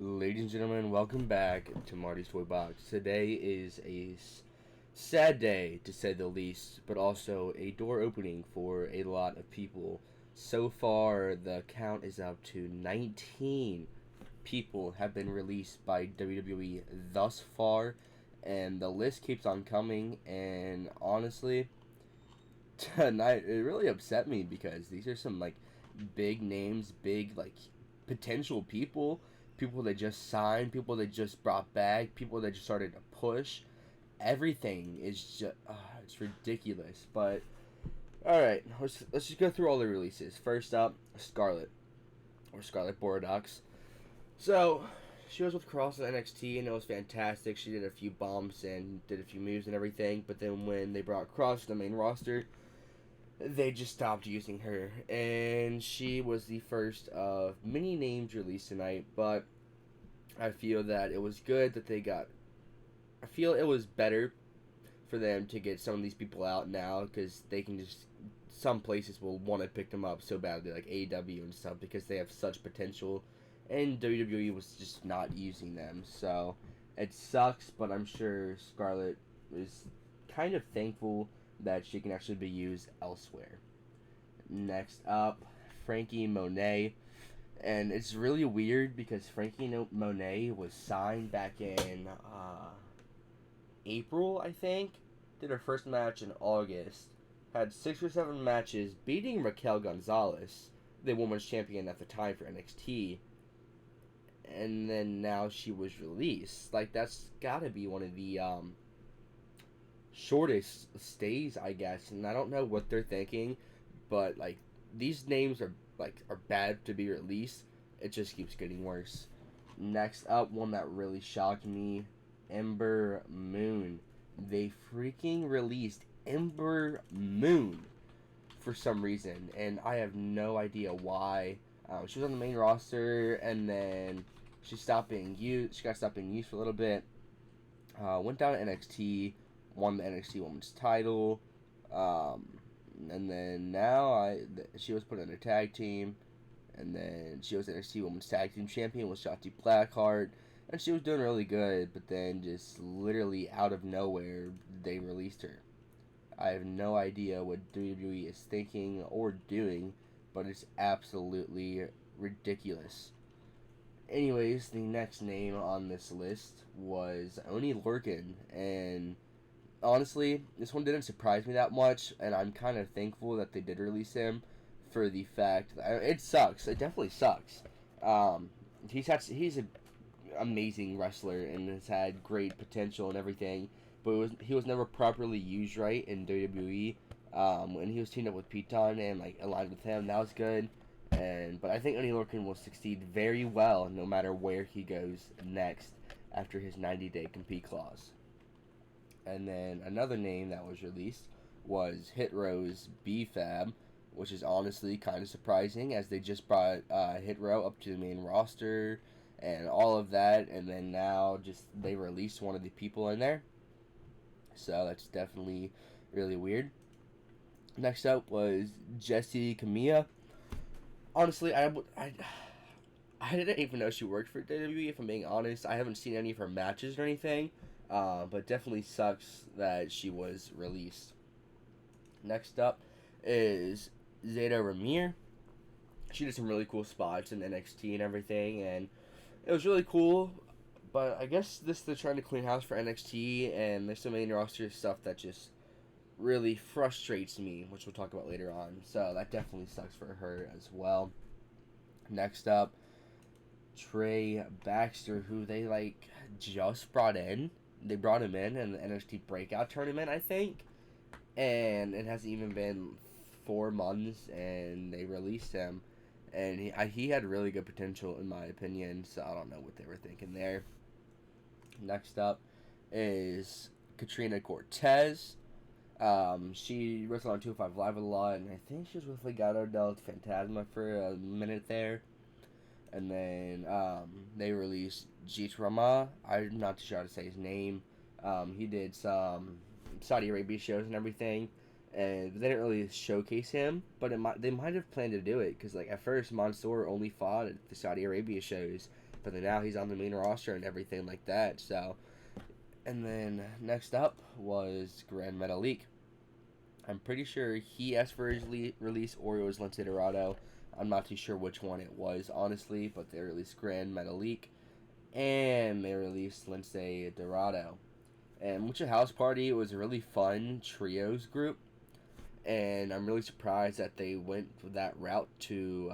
Ladies and gentlemen, welcome back to Marty's Toy Box. Today is a sad day, to say the least, but also a door opening for a lot of people. So far, the count is up to 19 people have been released by WWE thus far, and the list keeps on coming, and honestly, tonight it really upset me because these are some, big names, big, potential people that just signed, people that just brought back, people that just started to push. Everything is just it's ridiculous. But all right, let's just go through all the releases. First up, Scarlett or Scarlett Bordeaux. So she was with Kross at NXT and it was fantastic. She did a few bumps and did a few moves and everything. But then when they brought Kross to the main roster, they just stopped using her, and she was the first of many names released tonight. But I feel that it was good that they got. I feel it was better for them to get some of these people out now because they can just. Some places will want to pick them up so badly, like AEW and stuff, because they have such potential, and WWE was just not using them. So it sucks, but I'm sure Scarlett is kind of thankful that she can actually be used elsewhere. Next up, Frankie Monet. And it's really weird because Frankie Monet was signed back in April, I think. Did her first match in August. Had 6 or 7 matches, beating Raquel Gonzalez, the women's champion at the time for NXT. And then now she was released. That's gotta be one of the shortest stays, I guess, and I don't know what they're thinking, but these names are bad to be released. It just keeps getting worse. Next up, one that really shocked me, Ember Moon. They freaking released Ember Moon for some reason, and I have no idea why. She was on the main roster, and then she stopped being used. She got stopped being used for a little bit. Went down to NXT. Won the NXT Women's title, and then now she was put in a tag team, and then she was NXT Women's Tag Team Champion with Shotzi Blackheart, and she was doing really good, but then just literally out of nowhere, they released her. I have no idea what WWE is thinking or doing, but it's absolutely ridiculous. Anyways, the next name on this list was Oni Lurkin, and honestly, this one didn't surprise me that much, and I'm kind of thankful that they did release him for the fact that it sucks. It definitely sucks. He's an amazing wrestler and has had great potential and everything, but he was never properly used right in WWE. When he was teamed up with Piton and aligned with him, that was good. But I think Oni Lorcan will succeed very well no matter where he goes next after his 90-day compete clause. And then another name that was released was Hit Row's B-Fab, which is honestly kind of surprising as they just brought Hit Row up to the main roster and all of that, and then now just they released one of the people in there. So that's definitely really weird. Next up was Jessie Camilla. Honestly, I didn't even know she worked for WWE, if I'm being honest. I haven't seen any of her matches or anything. But definitely sucks that she was released. Next up is Zeta Ramir. She did some really cool spots in NXT and everything, and it was really cool. But I guess they're trying to clean house for NXT, and there's some main roster stuff that just really frustrates me, which we'll talk about later on. So that definitely sucks for her as well. Next up, Trey Baxter, who they just brought in. They brought him in the NXT Breakout Tournament, I think. And it hasn't even been 4 months, and they released him. And he had really good potential, in my opinion, so I don't know what they were thinking there. Next up is Katrina Cortez. She wrestled on 205 Live a lot, and I think she was with Legado del Fantasma for a minute there. And then they released Jeet Rama. I'm not too sure how to say his name. He did some Saudi Arabia shows and everything, and they didn't really showcase him. But they might have planned to do it because at first Mansoor only fought at the Saudi Arabia shows, but then now he's on the main roster and everything like that. So, and then next up was Grand Metalik. I'm pretty sure he asked for his release, or it was Lince Dorado. I'm not too sure which one it was, honestly, but they released Grand Metalik, and they released Lince Dorado. And Lucha House Party was a really fun trios group, and I'm really surprised that they went that route to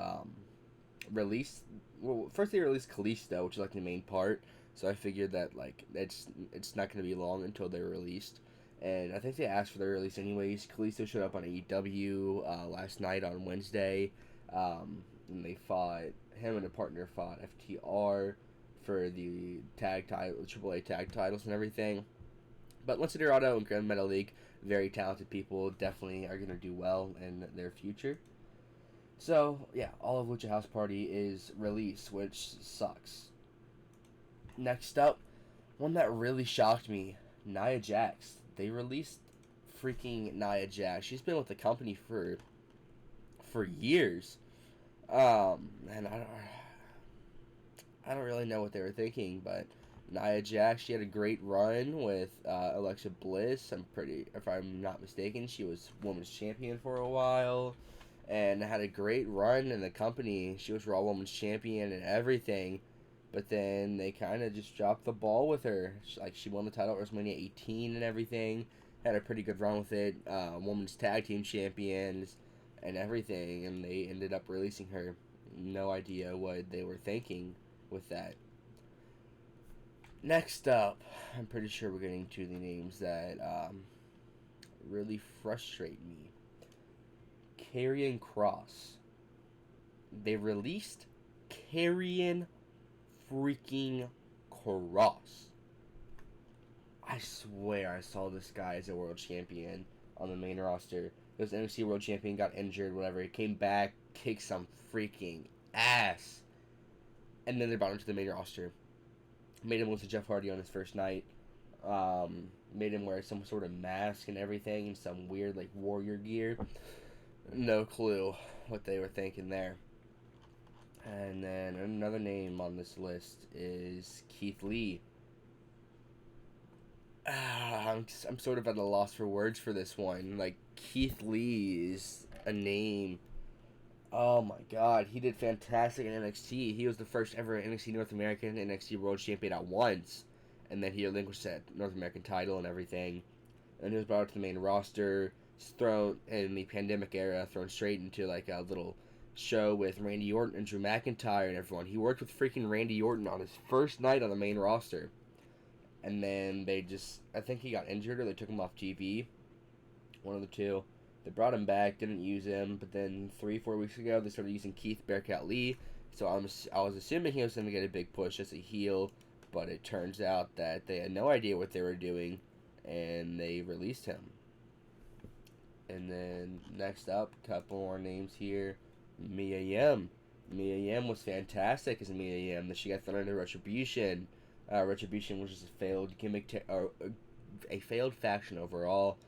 release. Well, first they released Kalisto, which is like the main part, so I figured that like it's not going to be long until they're released. And I think they asked for their release anyways. Kalisto showed up on AEW last night on Wednesday, and they fought. Him and a partner fought FTR for the tag title, AAA tag titles and everything. But Lince Dorado and Grand Metalik, very talented people, definitely are going to do well in their future. So, yeah, all of Lucha House Party is released, which sucks. Next up, one that really shocked me, Nia Jax. They released freaking Nia Jax. She's been with the company for years. And I don't really know what they were thinking, but Nia Jax, she had a great run with Alexa Bliss. If I'm not mistaken, she was women's champion for a while, and had a great run in the company. She was Raw Women's Champion and everything, but then they kind of just dropped the ball with her. She won the title at WrestleMania 18 and everything, had a pretty good run with it, Women's Tag Team Champions and everything, and they ended up releasing her. No idea what they were thinking with that. Next up, I'm pretty sure we're getting to the names that really frustrate me. Karrion Kross. They released Karrion freaking Kross. I swear I saw this guy as a world champion on the main roster. He was NXT world champion, got injured, whatever. He came back, kicked some freaking ass. And then they brought him to the main roster. Made him lose to Jeff Hardy on his first night. Made him wear some sort of mask and everything, and some weird like warrior gear. No clue what they were thinking there. And then another name on this list is Keith Lee. I'm sort of at a loss for words for this one. Like, Keith Lee is a name. Oh my god, he did fantastic in NXT. He was the first ever NXT North American and NXT World Champion at once. And then he relinquished that North American title and everything. And he was brought up to the main roster, thrown in the pandemic era, thrown straight into like a little show with Randy Orton and Drew McIntyre and everyone. He worked with freaking Randy Orton on his first night on the main roster. And then I think he got injured or they took him off TV. One of the two. They brought him back, didn't use him, but then 3-4 weeks ago they started using Keith Bearcat Lee. So I was assuming he was going to get a big push as a heel, but it turns out that they had no idea what they were doing, and they released him. And then next up, a couple more names here. Mia Yim. Mia Yim was fantastic as Mia Yim. She got thrown into Retribution. Retribution was just a failed gimmick, a failed faction overall.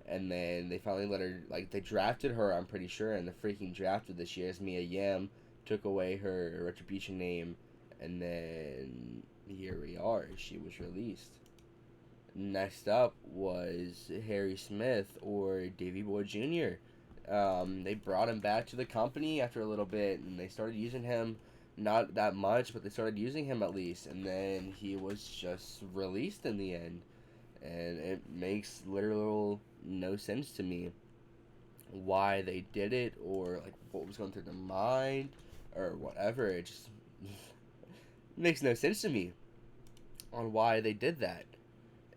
And then they finally let her, they drafted her, I'm pretty sure, in the freaking draft of this year as Mia Yim, took away her Retribution name, and then here we are, she was released. Next up was Harry Smith, or Davey Boy Jr. They brought him back to the company after a little bit, and they started using him, not that much, but they started using him at least, and then he was just released in the end. And it makes literal no sense to me why they did it, or what was going through their mind, or whatever. It just makes no sense to me on why they did that.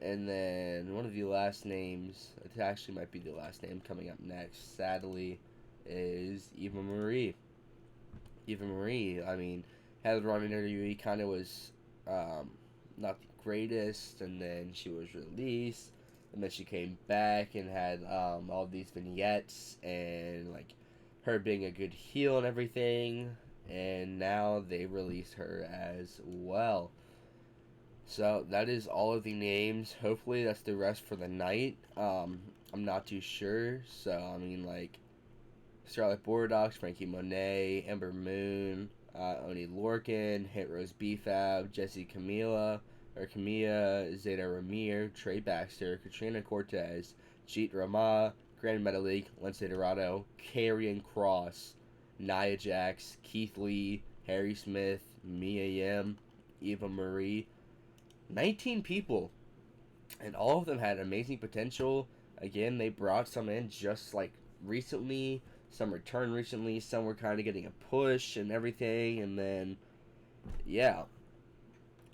And then one of the last names, it actually might be the last name coming up next, sadly, is Eva Marie. Eva Marie, had a run in WWE, kind of was not the greatest, and then she was released, and then she came back and had all these vignettes and her being a good heel and everything, and now they release her as well. So that is all of the names. Hopefully that's the rest for the night. I'm not too sure. So Scarlett Bordeaux, Frankie Monet, Ember Moon, Oni Lorcan, Hit Rose BFAB, Jesse Camilla, Zeta Ramir, Trey Baxter, Katrina Cortez, Jeet Rama, Grand Metalik, Lindsay Dorado, Karrion Kross, Nia Jax, Keith Lee, Harry Smith, Miam, Eva Marie. 19 people, and all of them had amazing potential. Again, they brought some in just like recently, some returned recently, some were kind of getting a push and everything, and then, yeah.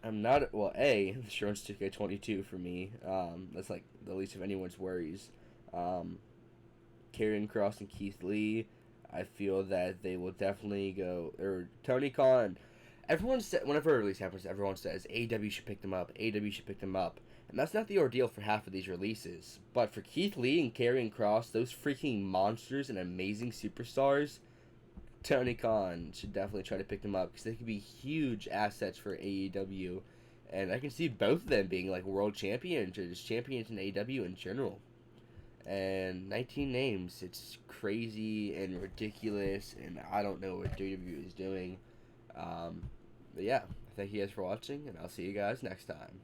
I'm not, well, Insurance 2K22 for me. That's like the least of anyone's worries. Karrion Kross and Keith Lee, I feel that they will definitely go, or Tony Khan. Everyone said, whenever a release happens, everyone says AEW should pick them up, AEW should pick them up. And that's not the ordeal for half of these releases. But for Keith Lee and Karrion Kross, those freaking monsters and amazing superstars, Tony Khan should definitely try to pick them up because they could be huge assets for AEW. And I can see both of them being like world champions or just champions in AEW in general. And 19 names, it's crazy and ridiculous, and I don't know what WWE is doing. But yeah, thank you guys for watching, and I'll see you guys next time.